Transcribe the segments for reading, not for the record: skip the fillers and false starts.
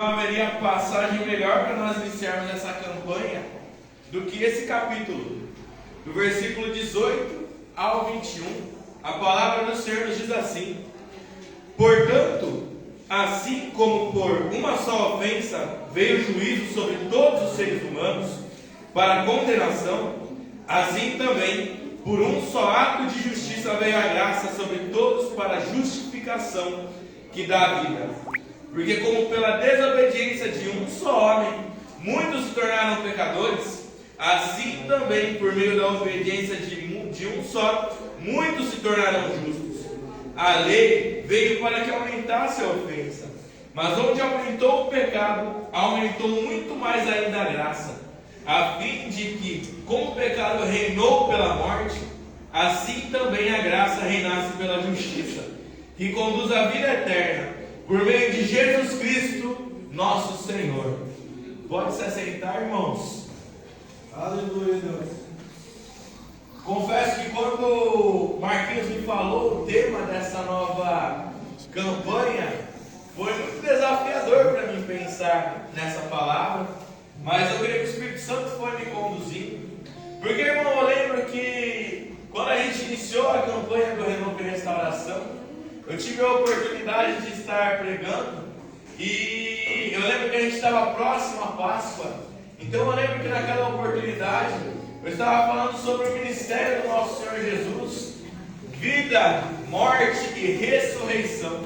Não haveria passagem melhor para nós iniciarmos essa campanha do que esse capítulo, do versículo 18 ao 21. A palavra do Senhor nos diz assim: portanto, assim como por uma só ofensa veio o juízo sobre todos os seres humanos para condenação, assim também por um só ato de justiça veio a graça sobre todos para a justificação que dá a vida. Porque como pela desobediência de um só homem muitos se tornaram pecadores, assim também por meio da obediência de um só muitos se tornarão justos. A lei veio para que aumentasse a ofensa, mas onde aumentou o pecado, aumentou muito mais ainda a graça, a fim de que, como o pecado reinou pela morte, assim também a graça reinasse pela justiça, que conduz à vida eterna, por meio de Jesus Cristo, nosso Senhor. Pode se assentar, irmãos. Aleluia, Deus. Confesso que quando Marquinhos me falou o tema dessa nova campanha, foi muito desafiador para mim pensar nessa palavra, mas eu creio que o Espírito Santo foi me conduzindo. Porque, irmão, eu lembro que quando a gente iniciou a campanha do Renovo e Restauração, eu tive a oportunidade de estar pregando, e eu lembro que a gente estava próximo à Páscoa. Então eu lembro que naquela oportunidade eu estava falando sobre o ministério do nosso Senhor Jesus, vida, morte e ressurreição.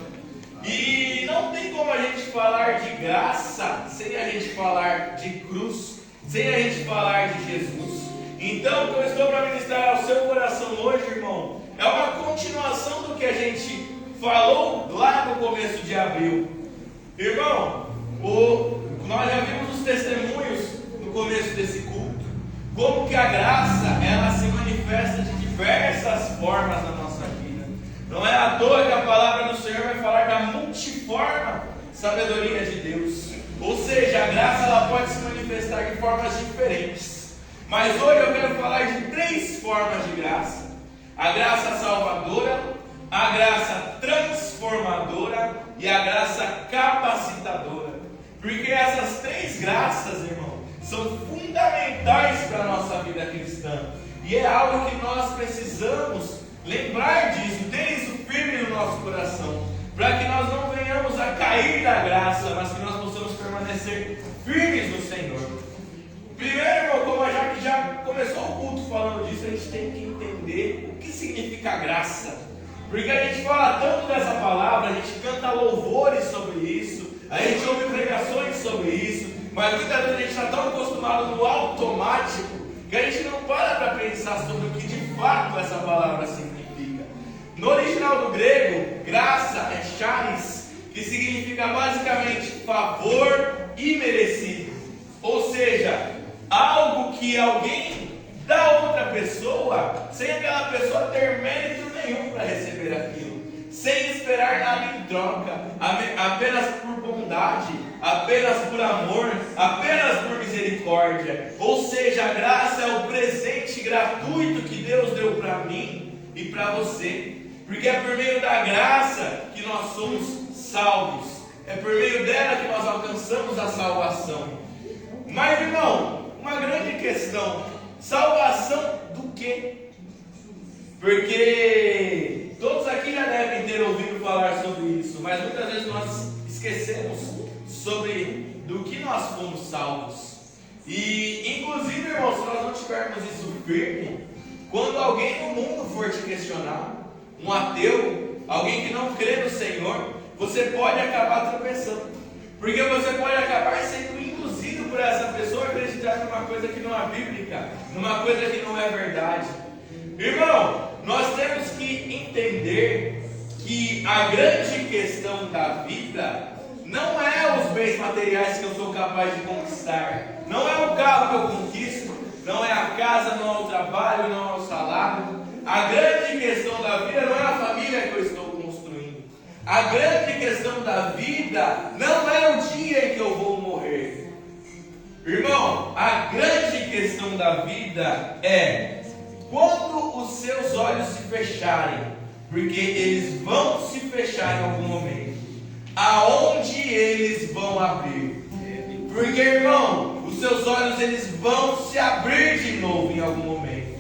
E não tem como a gente falar de graça sem a gente falar de cruz, sem a gente falar de Jesus. Então o que eu estou para ministrar ao seu coração hoje, irmão, é uma continuação do que a gente falou lá no começo de abril. Irmão, nós já vimos os testemunhos no começo desse culto, como que a graça, ela se manifesta de diversas formas na nossa vida. Não é à toa que a palavra do Senhor vai falar da multiforme sabedoria de Deus. Ou seja, a graça, ela pode se manifestar de formas diferentes. Mas hoje eu quero falar de 3 formas de graça: a graça salvadora, a graça transformadora e a graça capacitadora. Porque essas 3 graças, irmão, são fundamentais para a nossa vida cristã. E é algo que nós precisamos lembrar disso, ter isso firme no nosso coração, para que nós não venhamos a cair da graça, mas que nós possamos permanecer firmes no Senhor. Primeiro, irmão, como já começou o culto falando disso, a gente tem que entender o que significa graça. Porque a gente fala tanto dessa palavra, a gente canta louvores sobre isso, a gente ouve pregações sobre isso, mas muitas vezes a gente está tão acostumado no automático que a gente não para pensar sobre o que de fato essa palavra significa. No original do grego, graça é charis, que significa basicamente favor imerecido. Ou seja, algo que alguém dá a outra pessoa sem aquela pessoa ter mérito nenhum para receber aquilo, sem esperar nada em troca, apenas por bondade, apenas por amor, apenas por misericórdia. Ou seja, a graça é o presente gratuito que Deus deu para mim e para você, porque é por meio da graça que nós somos salvos, é por meio dela que nós alcançamos a salvação. Mas, irmão, uma grande questão: salvação do quê? Porque todos aqui já devem ter ouvido falar sobre isso, mas muitas vezes nós esquecemos sobre do que nós fomos salvos. E inclusive, irmãos, se nós não tivermos isso firme, quando alguém no mundo for te questionar, um ateu, alguém que não crê no Senhor, você pode acabar tropeçando, porque você pode acabar sendo induzido por essa pessoa a acreditar numa coisa que não é bíblica, numa coisa que não é verdade. Irmão, nós temos que entender que a grande questão da vida não é os bens materiais que eu sou capaz de conquistar, não é o carro que eu conquisto, não é a casa, não é o trabalho, não é o salário. A grande questão da vida não é a família que eu estou construindo. A grande questão da vida não é o dia em que eu vou morrer. Irmão, a grande questão da vida é quando os seus olhos se fecharem, porque eles vão se fechar em algum momento, aonde eles vão abrir. Porque, irmão, os seus olhos eles vão se abrir de novo em algum momento.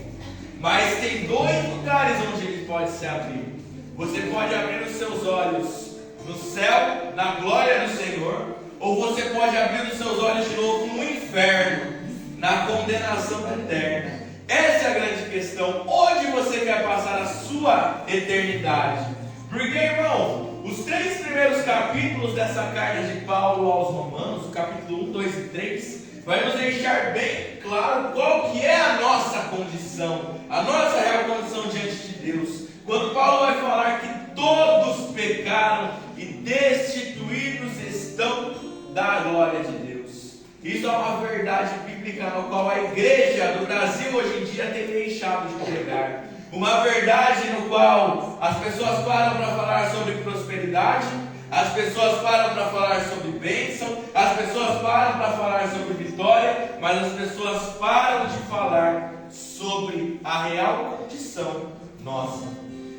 Mas tem dois lugares onde ele pode se abrir. Você pode abrir os seus olhos no céu, na glória do Senhor, ou você pode abrir os seus olhos de novo no inferno, na condenação eterna. Essa é a grande questão. Onde você quer passar a sua eternidade? Porque, irmão, os 3 primeiros capítulos dessa carta de Paulo aos Romanos, o capítulo 1, 2 e 3, vai nos deixar bem claro qual que é a nossa condição, a nossa real condição diante de Deus. Quando Paulo vai falar que todos pecaram e destituídos estão da glória de Deus. Isso é uma verdade bíblica no qual a igreja do Brasil hoje em dia tem deixado de pregar. Uma verdade no qual as pessoas param para falar sobre prosperidade, as pessoas param para falar sobre bênção, as pessoas param para falar sobre vitória, mas as pessoas param de falar sobre a real condição nossa.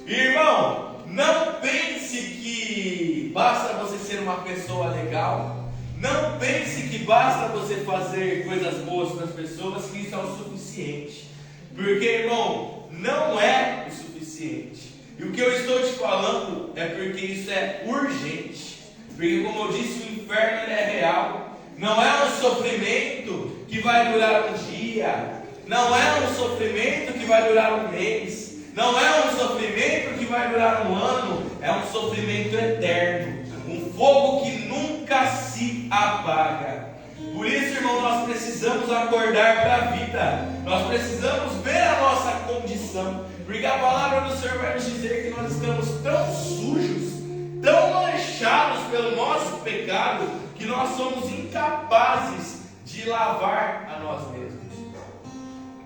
Irmão, não pense que basta você ser uma pessoa legal. Não pense que basta você fazer coisas boas para as pessoas, que isso é o suficiente. Porque, irmão, não é o suficiente. E o que eu estou te falando é porque isso é urgente. Porque, como eu disse, o inferno ele é real. Não é um sofrimento que vai durar um dia. Não é um sofrimento que vai durar um mês. Não é um sofrimento que vai durar um ano. É um sofrimento eterno. Um fogo que nunca se apaga. Por isso, irmão, nós precisamos acordar para a vida. Nós precisamos ver a nossa condição. Porque a palavra do Senhor vai nos dizer que nós estamos tão sujos, tão manchados pelo nosso pecado, que nós somos incapazes de lavar a nós mesmos.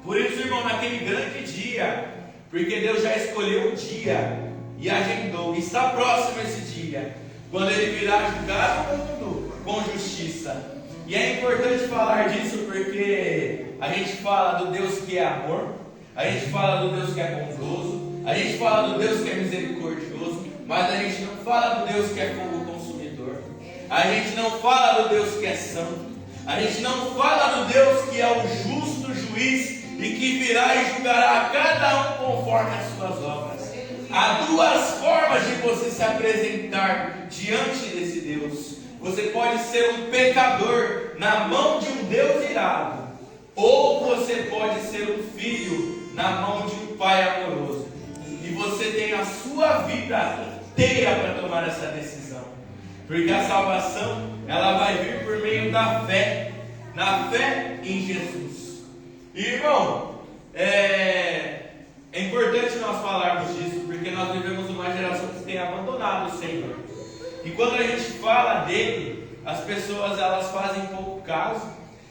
Por isso, irmão, naquele grande dia, porque Deus já escolheu o dia e agendou, está próximo esse dia, quando Ele virá julgar o mundo com justiça. E é importante falar disso porque a gente fala do Deus que é amor, a gente fala do Deus que é bondoso, a gente fala do Deus que é misericordioso, mas a gente não fala do Deus que é fogo consumidor, a gente não fala do Deus que é santo, a gente não fala do Deus que é o justo juiz e que virá e julgará a cada um conforme as suas obras. Há duas formas de você se apresentar diante desse Deus. Você pode ser um pecador na mão de um Deus irado, ou você pode ser um filho na mão de um pai amoroso. E você tem a sua vida inteira para tomar essa decisão. Porque a salvação, ela vai vir por meio da fé, na fé em Jesus. E, irmão, é importante nós falarmos disso, porque nós vivemos uma geração que tem abandonado o Senhor. E quando a gente fala dele, as pessoas elas fazem pouco caso,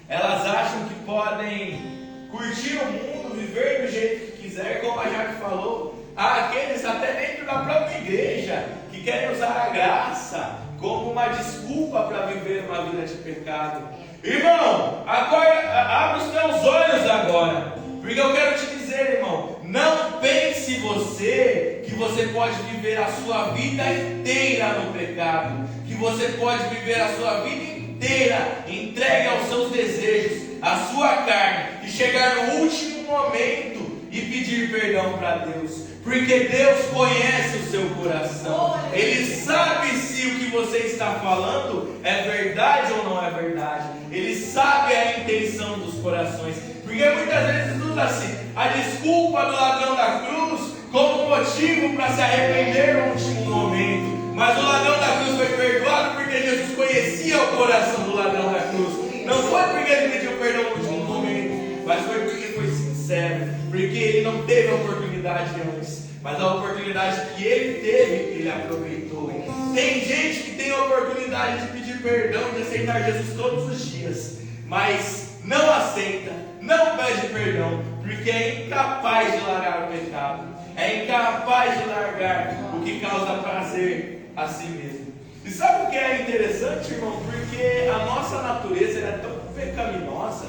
elas acham que podem curtir o mundo, viver do jeito que quiser, como a Jaque falou. Há aqueles até dentro da própria igreja que querem usar a graça como uma desculpa para viver uma vida de pecado. Irmão, acorda, abre os teus olhos agora, porque eu quero te dizer, irmão, não pense você que você pode viver a sua vida inteira no pecado, que você pode viver a sua vida inteira entregue aos seus desejos, à sua carne, e chegar no último momento e pedir perdão para Deus. Porque Deus conhece o seu coração. Ele sabe se o que você está falando é verdade ou não é verdade. Ele sabe a intenção dos corações. Porque muitas vezes usa-se a desculpa do ladrão da cruz como motivo para se arrepender no último momento. Mas o ladrão da cruz foi perdoado porque Jesus conhecia o coração do ladrão da cruz. Não foi porque ele pediu perdão no último momento, mas foi porque foi sincero, porque ele não teve a oportunidade antes, mas a oportunidade que ele teve, ele aproveitou. Tem gente que tem a oportunidade de pedir perdão, de aceitar Jesus todos os dias, mas não aceita, não pede perdão, porque é incapaz de largar o pecado, é incapaz de largar o que causa prazer a si mesmo. E sabe o que é interessante, irmão? Porque a nossa natureza é tão pecaminosa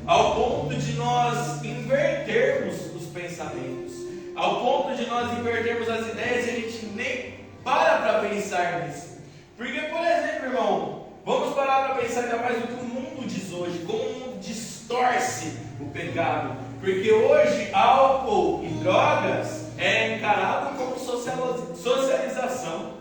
ao ponto de nós invertermos os pensamentos, ao ponto de nós invertermos as ideias e a gente nem para pensar nisso. Porque, por exemplo, irmão, vamos parar para pensar ainda mais no que o mundo diz hoje, como o mundo distorce o pecado. Porque hoje álcool e drogas é encarado como socialização.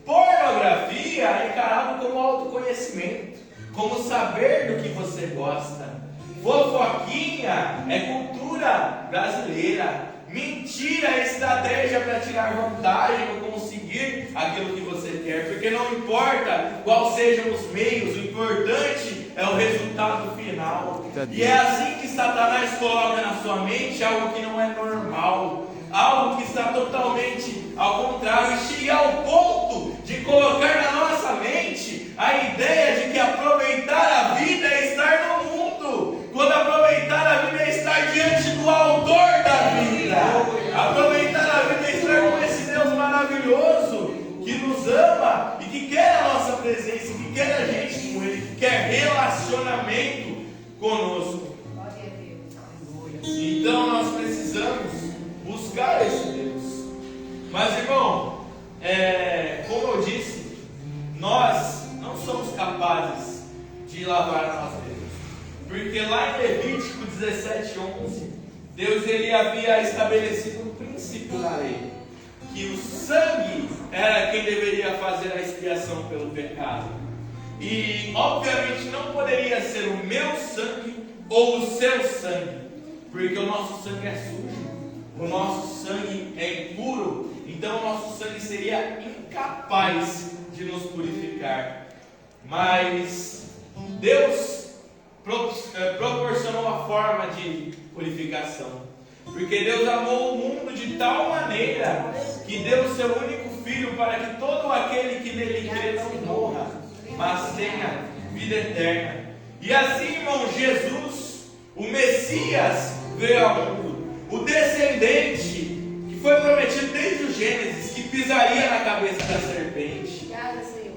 Pornografia é encarado como autoconhecimento, como saber do que você gosta. Fofoquinha é cultura brasileira. Mentira é estratégia para tirar vantagem ou conseguir aquilo que você quer, porque não importa quais sejam os meios, o importante é o resultado final. E é assim que Satanás coloca na sua mente algo que não é normal, algo que está totalmente ao contrário, e chega ao ponto de colocar na nossa mente a ideia de que aproveitar a vida é estar no mundo, quando aproveitar a vida é estar diante do autor da vida. Aproveitar a vida é estar com esse Deus maravilhoso que nos ama e que quer a nossa presença, que quer a gente com Ele, que quer relacionamento conosco. Então nós precisamos buscar esse Deus. Mas, irmão, como eu disse, nós não somos capazes de lavar a nossa vida. Porque lá em Levítico 17:11, Deus ele havia estabelecido um princípio na lei, que o sangue era quem deveria fazer a expiação pelo pecado. E obviamente não poderia ser o meu sangue ou o seu sangue, porque o nosso sangue é sujo, o nosso sangue é impuro, então o nosso sangue seria incapaz de nos purificar. Mas Deus proporcionou a forma de purificação, porque Deus amou o mundo de tal maneira que deu o seu único Filho para que todo aquele que nele crê não morra, mas tenha vida eterna. E assim, irmão, Jesus, o Messias, veio ao mundo, o descendente que foi prometido desde o Gênesis, que pisaria na cabeça da serpente,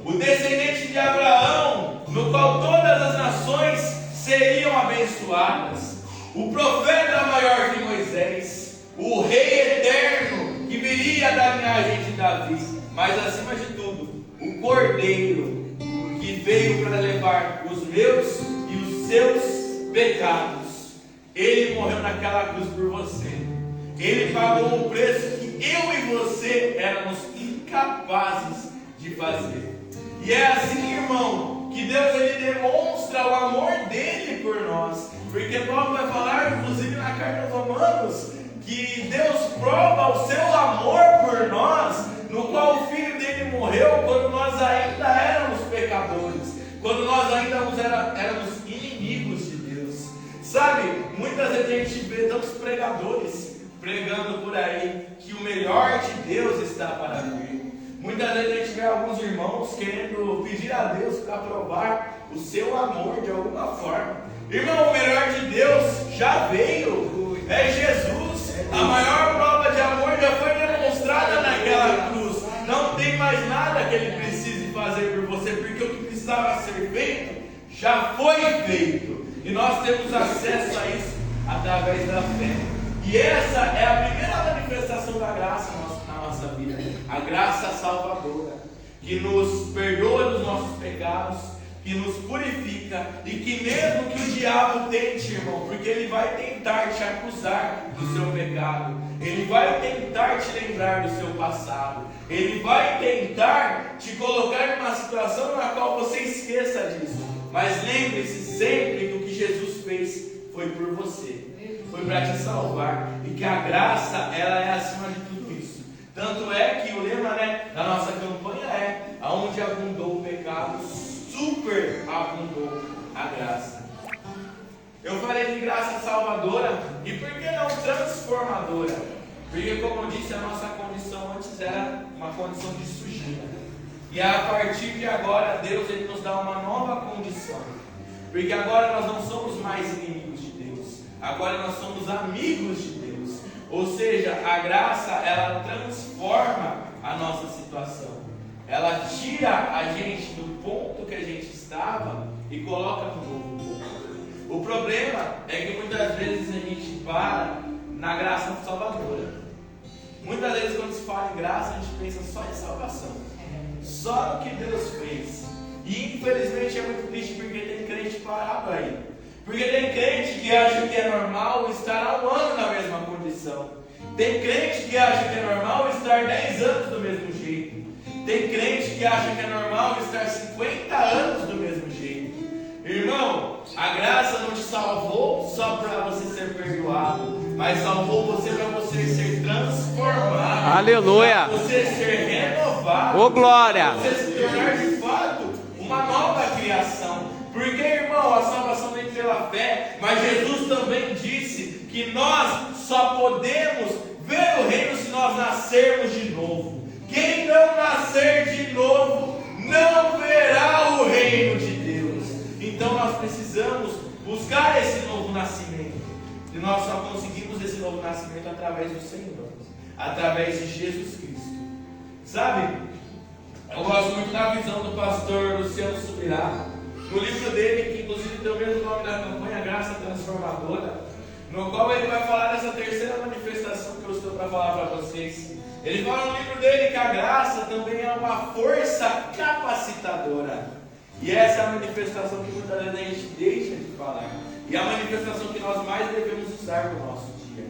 o descendente de Abraão, no qual todas as nações seriam abençoadas, o profeta maior que Moisés, o rei eterno que viria da linhagem de Davi, mas acima de tudo, o Cordeiro que veio para levar os meus e os seus pecados. Ele morreu naquela cruz por você. Ele pagou o preço que eu e você éramos incapazes de fazer. E é assim, irmão, que Deus ele demonstra o amor dele por nós. Porque Paulo vai falar, inclusive na carta aos Romanos, que Deus prova o seu amor por nós, no qual o Filho dele morreu quando nós ainda éramos pecadores, quando nós ainda éramos inimigos de Deus. Sabe, muitas vezes a gente vê tantos pregadores pregando por aí que o melhor de Deus está para vir. Muitas vezes a gente vê alguns irmãos querendo pedir a Deus para provar o seu amor de alguma forma. Irmão, o melhor de Deus já veio, é Jesus. A maior prova de amor já foi demonstrada naquela cruz. Não tem mais nada que Ele precise fazer por você, porque o que precisava ser feito já foi feito. E nós temos acesso a isso através da fé. E essa é a primeira manifestação da graça na nossa vida. A graça salvadora, que nos perdoa dos nossos pecados, que nos purifica, e que mesmo que o diabo tente, irmão, porque ele vai tentar te acusar do seu pecado, ele vai tentar te lembrar do seu passado, ele vai tentar te colocar numa situação na qual você esqueça disso. Mas lembre-se sempre que o que Jesus fez foi por você, foi para te salvar, e que a graça ela é acima de tudo isso. Tanto é que o lema da nossa campanha é: aonde abundou o pecado, super abundou a graça. Eu falei de graça salvadora, e por que não transformadora? Porque, como eu disse, a nossa condição antes era uma condição de sujeira, e a partir de agora Deus ele nos dá uma nova condição, porque agora nós não somos mais inimigos de Deus, agora nós somos amigos de Deus. Ou seja, a graça ela transforma a nossa situação, ela tira a gente do ponto que a gente estava e coloca no novo ponto. O problema é que muitas vezes a gente para na graça salvadora. Muitas vezes quando se fala em graça a gente pensa só em salvação, só no que Deus fez. E infelizmente é muito triste porque tem crente parado aí. Porque tem crente que acha que é normal estar há um ano na mesma condição. Tem crente que acha que é normal estar 10 anos do mesmo jeito. Tem crente que acha que é normal estar 50 anos do mesmo jeito. Irmão, a graça não te salvou só para você ser perdoado, mas salvou você para você ser transformado. Aleluia! Para você ser renovado. Ô glória! Para você se tornar de fato uma nova criação. Porque, irmão, a salvação vem pela fé, mas Jesus também disse que nós só podemos ver o reino se nós nascermos de novo. Quem não nascer de novo não verá o reino de Deus. Então nós precisamos buscar esse novo nascimento. E nós só conseguimos esse novo nascimento através do Senhor, através de Jesus Cristo. Sabe, eu gosto muito da visão do pastor Luciano Subirá, no livro dele, que inclusive tem o mesmo nome da campanha, Graça Transformadora, no qual ele vai falar dessa terceira manifestação que eu estou para falar para vocês. Ele fala no livro dele que a graça também é uma força capacitadora. E essa é a manifestação que muitas vezes a gente deixa de falar. E é a manifestação que nós mais devemos usar no nosso dia.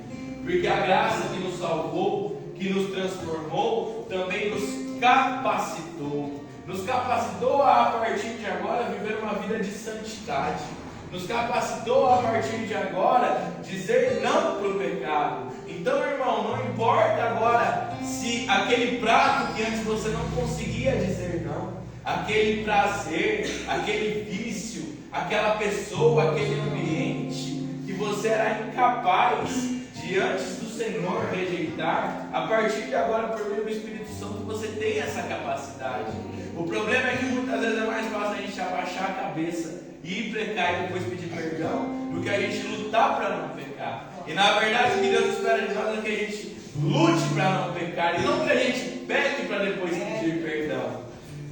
Porque a graça que nos salvou, que nos transformou, também nos capacitou. Nos capacitou a partir de agora viver uma vida de santidade. Nos capacitou a partir de agora dizer não para o pecado. Então, irmão, não importa agora se aquele prato que antes você não conseguia dizer não, aquele prazer, aquele vício, aquela pessoa, aquele ambiente que você era incapaz de antes do Senhor rejeitar, a partir de agora, por meio do Espírito Santo, você tem essa capacidade. O problema é que muitas vezes é mais fácil a gente abaixar a cabeça e ir pecar e depois pedir perdão do que a gente lutar para não pecar. E na verdade o que Deus espera de nós é que a gente lute para não pecar e não que a gente peque para depois pedir perdão.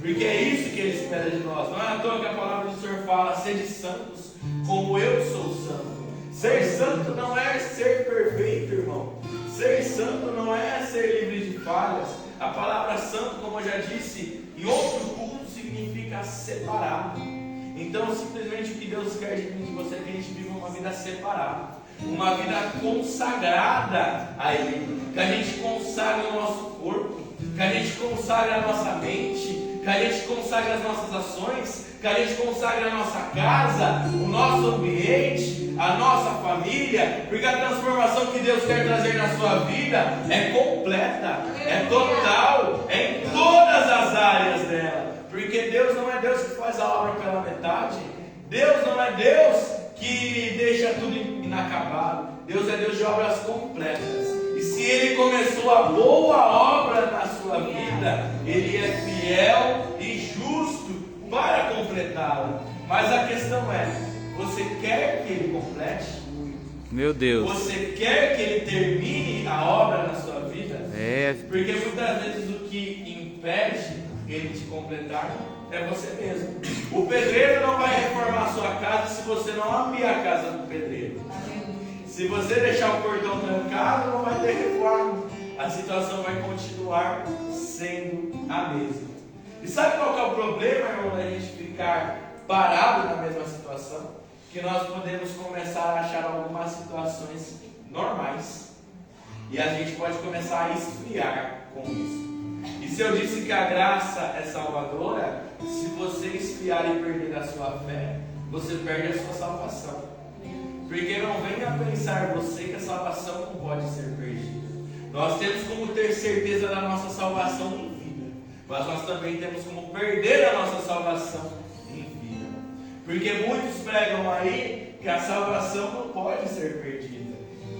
Porque é isso que Ele espera de nós. Não é à toa que a palavra do Senhor fala: sede santos como eu sou santo. Ser santo não é ser perfeito, irmão. Ser santo não é ser livre de falhas. A palavra santo, como eu já disse, em outro culto significa separado. Então, simplesmente o que Deus quer de mim e de você é que a gente viva uma vida separada, uma vida consagrada a Ele, que a gente consagre o nosso corpo, que a gente consagre a nossa mente, que a gente consagre as nossas ações, que a gente consagre a nossa casa, o nosso ambiente, a nossa família, porque a transformação que Deus quer trazer na sua vida é completa, é total, é em todas as áreas dela. Porque Deus não é Deus que faz a obra pela metade. Deus não é Deus que deixa tudo inacabado. Deus é Deus de obras completas. E se Ele começou a boa obra na sua vida, Ele é fiel e justo para completá-la. Mas a questão é: você quer que Ele complete? Meu Deus. Você quer que Ele termine a obra na sua vida? Porque muitas vezes o que impede Ele te completar é você mesmo. O pedreiro não vai reformar a sua casa se você não abrir a casa do pedreiro. Se você deixar o portão trancado, não vai ter reforma. A situação vai continuar sendo a mesma. E sabe qual que é o problema, irmão, da gente ficar parado na mesma situação? Que nós podemos começar a achar algumas situações normais e a gente pode começar a esfriar com isso. E se eu disse que a graça é salvadora, se você esfriar e perder a sua fé, você perde a sua salvação. Porque não venha pensar você que a salvação não pode ser perdida. Nós temos como ter certeza da nossa salvação em vida, mas nós também temos como perder a nossa salvação em vida. Porque muitos pregam aí que a salvação não pode ser perdida.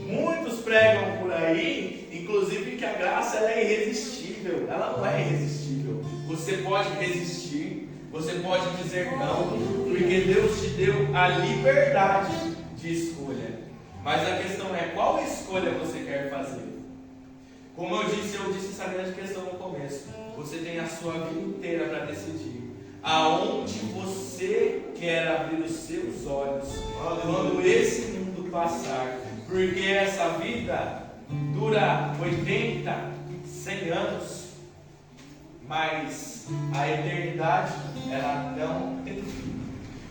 Muitos pregam por aí, inclusive, que a graça ela é irresistível. Ela não é irresistível. Você pode resistir, você pode dizer não, porque Deus te deu a liberdade de escolha. Mas a questão é: qual escolha você quer fazer? Como eu disse essa grande questão no começo. Você tem a sua vida inteira para decidir aonde você quer abrir os seus olhos quando esse mundo passar. Porque essa vida dura 80, 100 anos, mas a eternidade ela não tem fim.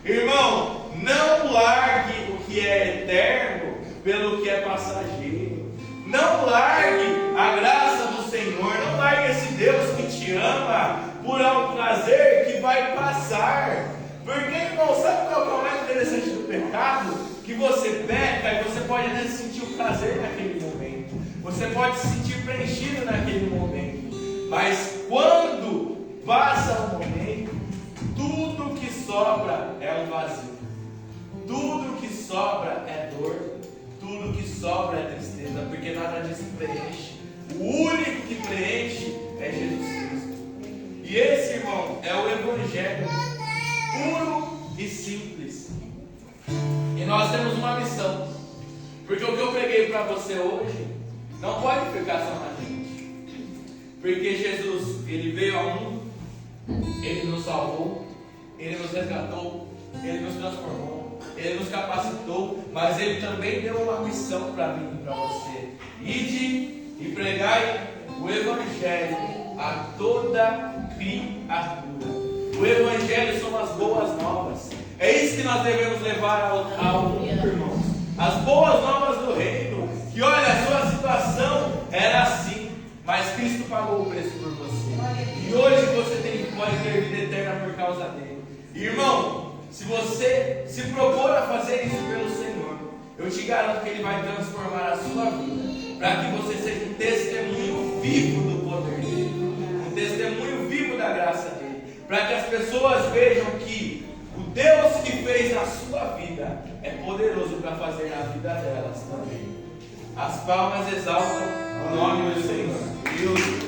Irmão, não largue o que é eterno pelo que é passageiro. Não largue a graça do Senhor. Não largue esse Deus que te ama por um prazer que vai passar. Porque, irmão, sabe qual é o mais interessante do pecado? Que você peca e você pode até sentir o prazer naquele momento. Você pode se sentir preenchido naquele momento. Mas quando passa o momento, tudo que sobra é um vazio. Tudo que sobra é dor. Tudo que sobra é tristeza. Porque nada disso preenche. O único que preenche é Jesus Cristo. E esse, irmão, é o Evangelho puro e simples. E nós temos uma missão. Porque o que eu preguei para você hoje não pode ficar só na gente. Porque Jesus, Ele veio ao mundo, Ele nos salvou, Ele nos resgatou, Ele nos transformou, Ele nos capacitou, mas Ele também deu uma missão para mim e para você. Ide e pregai o Evangelho a toda criatura. O Evangelho são as boas novas. É isso que nós devemos levar ao mundo, irmãos. As boas novas do reino. Que olha, a sua situação era assim, mas Cristo pagou o preço por você. E hoje você pode ter vida eterna por causa dele. Irmão, se você se propor a fazer isso pelo Senhor, eu te garanto que Ele vai transformar a sua vida, para que você seja um testemunho vivo do poder dele, um testemunho vivo da graça dele, para que as pessoas vejam que o Deus que fez a sua vida é poderoso para fazer na vida delas também. As palmas exaltam o nome do Senhor. Deus